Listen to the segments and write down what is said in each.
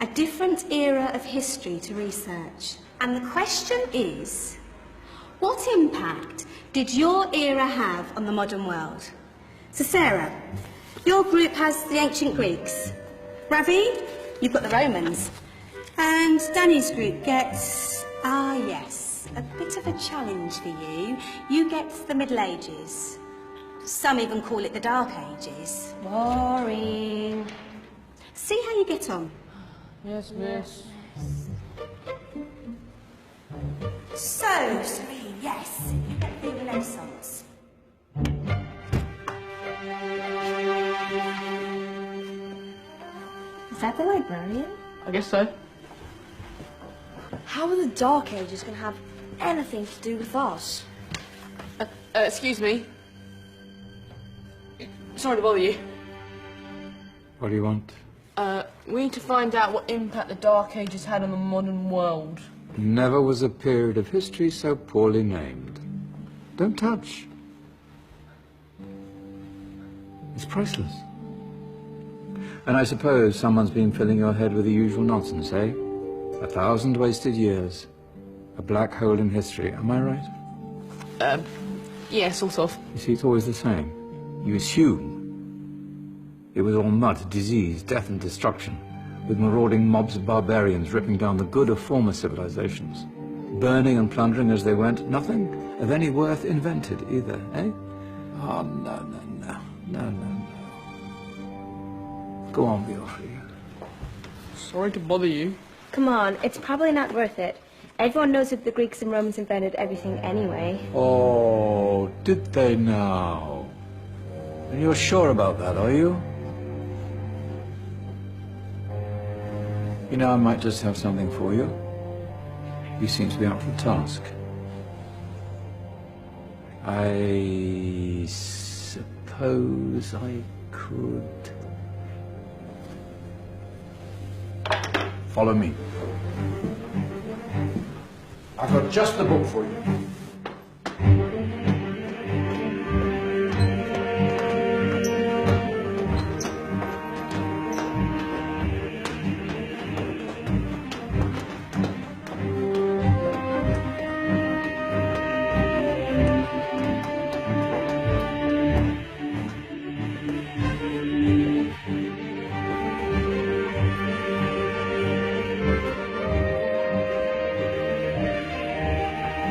a different era of history to research. And the question is, what impact did your era have on the modern world? So Sarah, your group has the ancient Greeks. Ravi, you've got the Romans. And Danny's group gets, yes, a bit of a challenge for you. You get the Middle Ages. Some even call it the Dark Ages. Boring. See how you get on. Yes, miss. So, Serene, yes, you get the Renaissance. Is that the librarian? I guess so. How are the Dark Ages going to have anything to do with us? Excuse me. Sorry to bother you. What do you want? We need to find out what impact the Dark Ages had on the modern world. Never was a period of history so poorly named. Don't touch. It's priceless. And I suppose someone's been filling your head with the usual nonsense, eh? 1,000 wasted years. A black hole in history, am I right? Yeah, sort of. You see, it's always the same. You assume it was all mud, disease, death and destruction, with marauding mobs of barbarians ripping down the good of former civilizations, burning and plundering as they went, nothing of any worth invented either, eh? Oh, no. Go on, Beofrey. Sorry to bother you. Come on, it's probably not worth it. Everyone knows that the Greeks and Romans invented everything anyway. Oh, did they now? And you're sure about that, are you? You know, I might just have something for you. You seem to be up for the task. I suppose I could... Follow me. I've got just the book for you.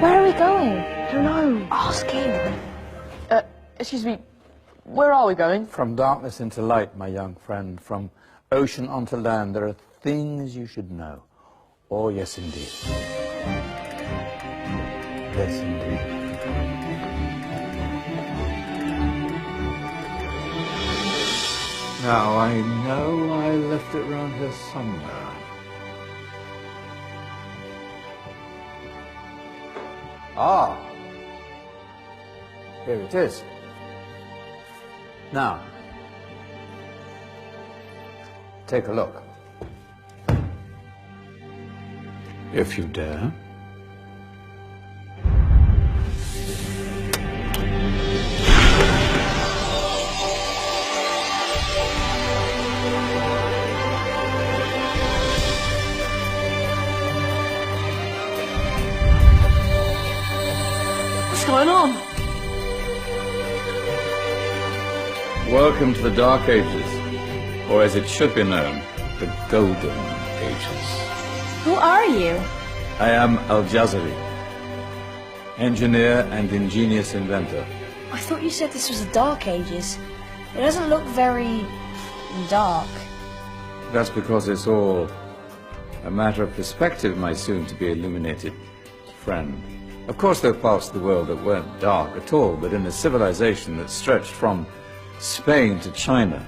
Where are we going? I don't know. Ask him. Excuse me, where are we going? From darkness into light, my young friend. From ocean onto land, there are things you should know. Oh, yes, indeed. Yes, indeed. Now, I know I left it around here somewhere. Ah, here it is. Now, take a look. If you dare. What's going on? Welcome to the Dark Ages, or as it should be known, the Golden Ages. Who are you? I am Al-Jazari, engineer and ingenious inventor. I thought you said this was the Dark Ages. It doesn't look very... dark. That's because it's all a matter of perspective, my soon-to-be illuminated friend. Of course, there are parts of the world that weren't dark at all, but in a civilization that stretched from Spain to China,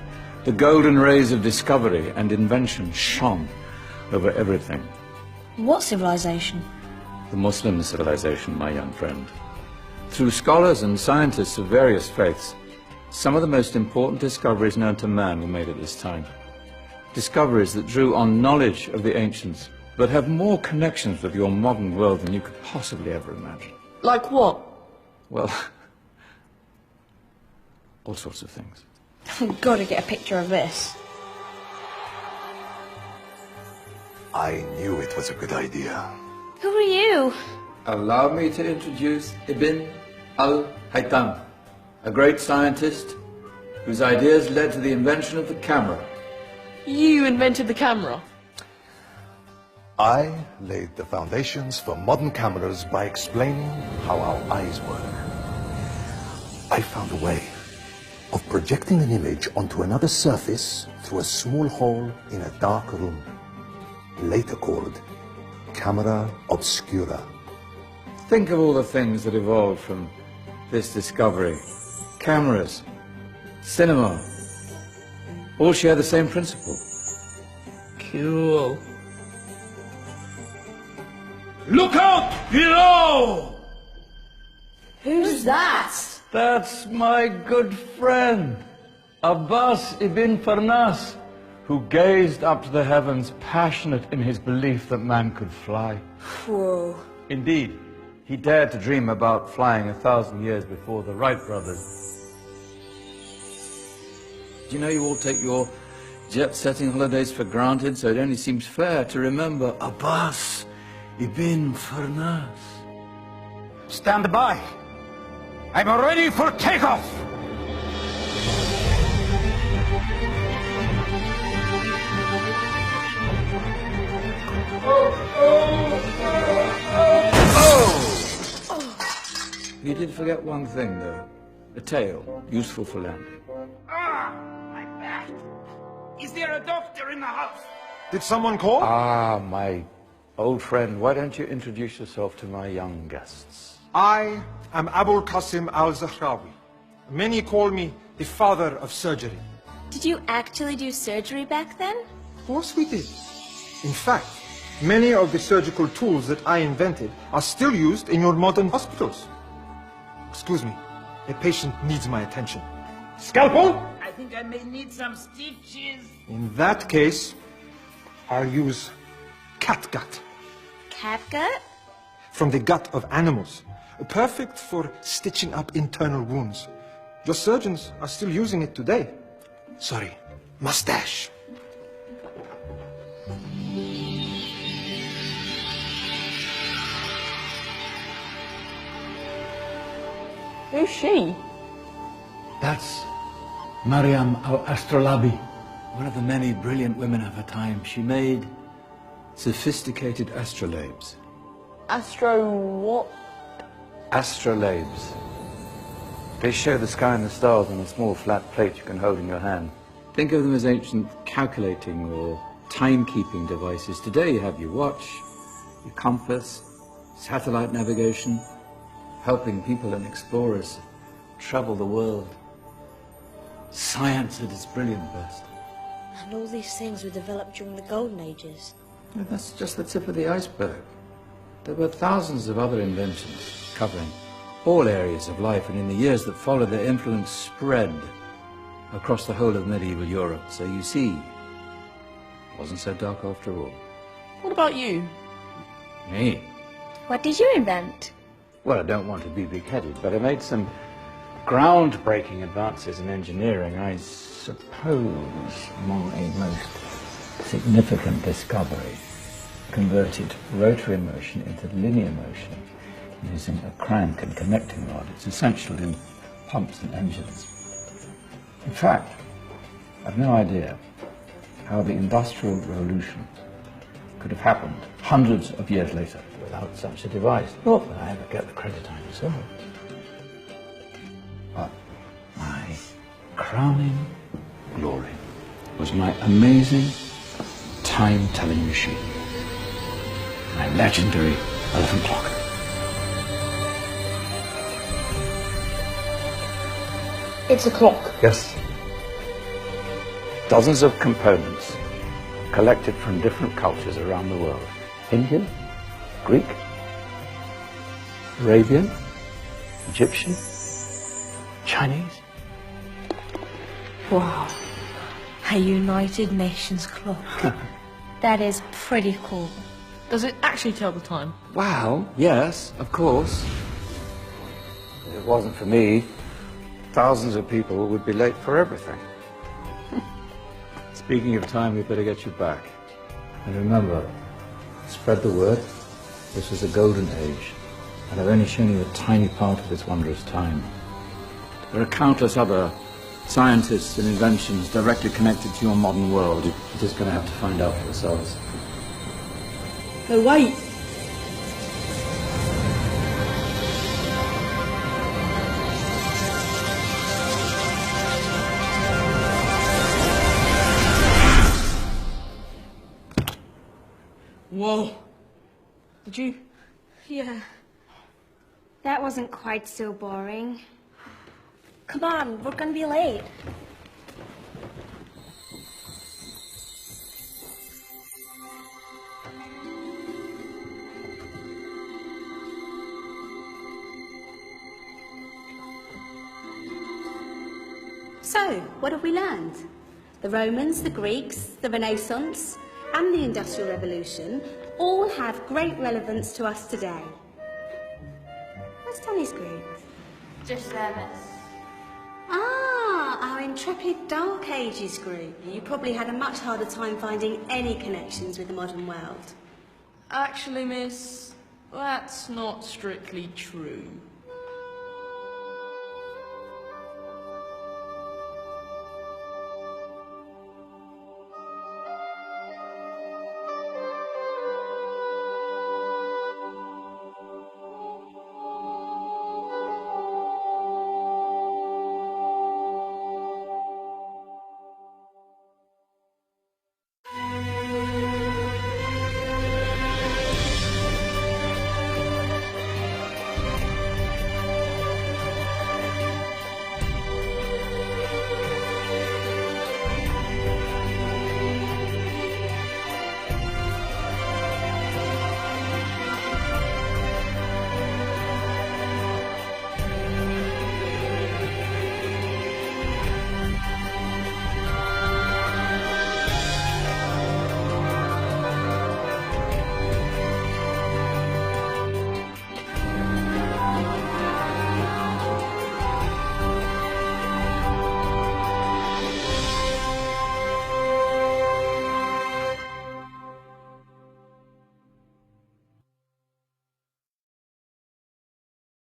the golden rays of discovery and invention shone over everything. What civilization? The Muslim civilization, my young friend. Through scholars and scientists of various faiths, some of the most important discoveries known to man were made at this time. Discoveries that drew on knowledge of the ancients, but have more connections with your modern world than you could possibly ever imagine. Like what? Well, all sorts of things. I've got to get a picture of this. I knew it was a good idea. Who are you? Allow me to introduce Ibn al-Haytham, a great scientist whose ideas led to the invention of the camera. You invented the camera? I laid the foundations for modern cameras by explaining how our eyes work. I found a way of projecting an image onto another surface through a small hole in a dark room, later called camera obscura. Think of all the things that evolved from this discovery. Cameras, cinema, all share the same principle. Cool. Look out below! Who's that? That's my good friend, Abbas ibn Farnas, who gazed up to the heavens, passionate in his belief that man could fly. Whoa. Indeed, he dared to dream about flying 1,000 years before the Wright brothers. Do you know you all take your jet-setting holidays for granted, so it only seems fair to remember Abbas ibn Farnas. Stand by. I'm ready for takeoff. You did forget one thing, though. A tail, useful for landing. My back. Is there a doctor in the house? Did someone call? Ah, my old friend, why don't you introduce yourself to my young guests? I am Abul Qasim al-Zahrawi. Many call me the father of surgery. Did you actually do surgery back then? Of course we did. In fact, many of the surgical tools that I invented are still used in your modern hospitals. Excuse me, a patient needs my attention. Scalpel? I think I may need some stitches. In that case, I'll use catgut. Catgut? From the gut of animals. Perfect for stitching up internal wounds. Your surgeons are still using it today. Sorry, mustache. Who's she? That's Maryam al-Astrolabi, one of the many brilliant women of her time. She made sophisticated astrolabes. Astro what? Astrolabes. They show the sky and the stars on a small flat plate you can hold in your hand. Think of them as ancient calculating or timekeeping devices. Today you have your watch, your compass, satellite navigation, helping people and explorers travel the world. Science at its brilliant best. And all these things were developed during the Golden Ages. And that's just the tip of the iceberg. There were thousands of other inventions covering all areas of life, and in the years that followed, their influence spread across the whole of medieval Europe. So you see, it wasn't so dark after all. What about you? Me? What did you invent? Well, I don't want to be big-headed, but I made some groundbreaking advances in engineering. I suppose my most significant discovery converted rotary motion into linear motion using a crank and connecting rod. It's essential in pumps and engines. In fact, I've no idea how the Industrial Revolution could have happened hundreds of years later without such a device. Not that I ever get the credit I deserve. But my crowning glory was my amazing time-telling machine, my legendary elephant clock. It's a clock. Yes. Dozens of components collected from different cultures around the world. Indian, Greek, Arabian, Egyptian, Chinese. Wow. A United Nations clock. That is pretty cool. Does it actually tell the time? Wow, yes, of course. If it wasn't for me, thousands of people would be late for everything. Speaking of time, we better get you back. And remember, Spread the word. This was a golden age, and I've only shown you a tiny part of this wondrous time. There are countless other scientists and inventions directly connected to your modern world. You're just going to have to find out for yourselves. No, wait. Whoa. Did you? Yeah. That wasn't quite so boring. Come on, we're gonna be late. So, what have we learned? The Romans, the Greeks, the Renaissance, and the Industrial Revolution all have great relevance to us today. Where's Tony's group? Just service. Ah, our intrepid Dark Ages group. You probably had a much harder time finding any connections with the modern world. Actually, miss, that's not strictly true.